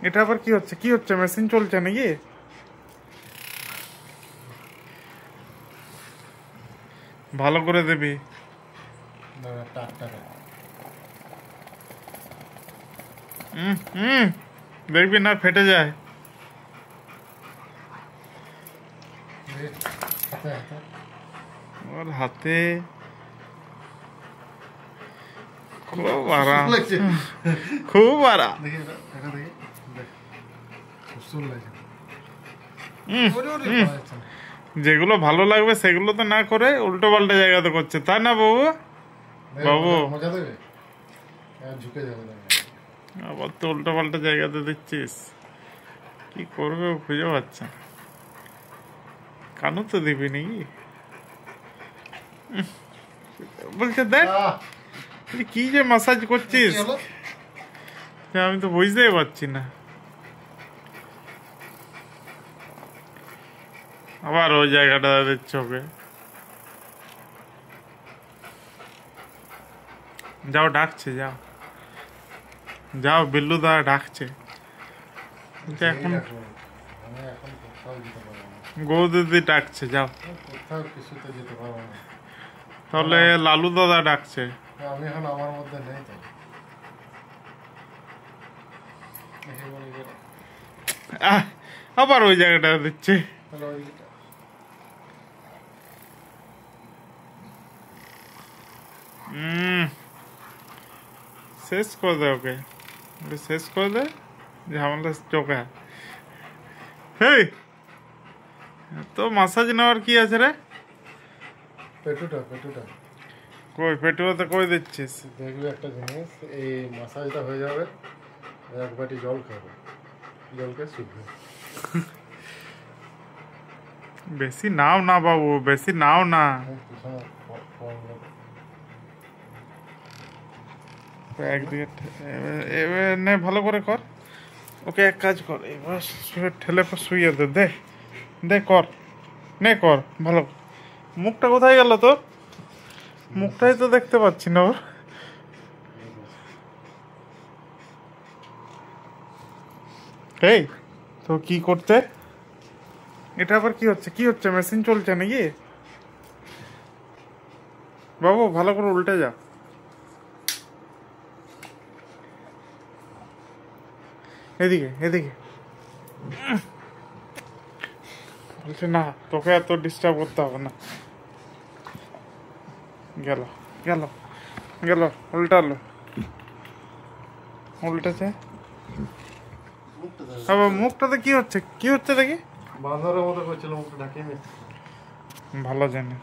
এটা আবার কি হচ্ছে? কি হচ্ছে? মেশিন চলছে নাকি? ভালো করে দিবি। দেখবি না ফেটে যায়। ওর হাতে খুব আরাম, খুব আরাম। যেগুলো ভালো লাগবে সেগুলো তো না করে উল্টো পাল্টা জায়গাতে করছে, তাই না বাবু? বাবু আবার তো উল্টো পাল্টা জায়গাতে দিচ্ছিস, কি করবে খুঁজে পাচ্ছে। কানু তো দিবি নাকি? বলছে দেখ কি যে মাসাজ করছিস, আমি তো বুঝতেই পারছি না। আবার ওই জায়গাটা দিচ্ছ ওকে। যাও, ডাকছে, যাও যাও, বিল্লু দা ডাকছে। এখন গৌদিদি ডাকছে, যাও। তাহলে লালু দাদা ডাকছে। আমি এখন আমার মধ্যে নেই তো। আবার ওই জায়গাটা দিচ্ছে। শেষ করে দে ওকে, শেষ করে দে, ঝামেলা চোখে। হেই, তো মাসাজ নেওয়ার কি আছে রে? পেটুটা কই পেটুয়াতে কই দিচ্ছিস? দেখবি একটা জিনিস, এই মাসাজটা হয়ে যাবে, এক বাটি জল খাবে, জলকে শুকবে। বেশি নাও না বাবু, বেশি নাও না। একদিকে এবার নে, ভালো করে কর ওকে। এক কাজ কর, এবার ঠেলে শুয়ে দে, দে দে, কর নে, কর ভালো। মুখটা কোথায় গেল তোর? মুখটাই তো দেখতে পাচ্ছি না ওর। এই তো কি করতে? এটা আবার কি হচ্ছে? কি হচ্ছে? মেশিন চলছে নাকি? বাবু ভালো করে উল্টে যা। এদিকে এদিকে। বলছে না, তোকে এত ডিস্টার্ব করতে হবে না। গেল গেল গেল, উল্টালো, উল্টেছে। আবার মুখটাতে কি হচ্ছে? কি হচ্ছে দেখি? বাঁদরের মতো করছিল, মুখটা ঢাকিয়ে। ভালো জানি।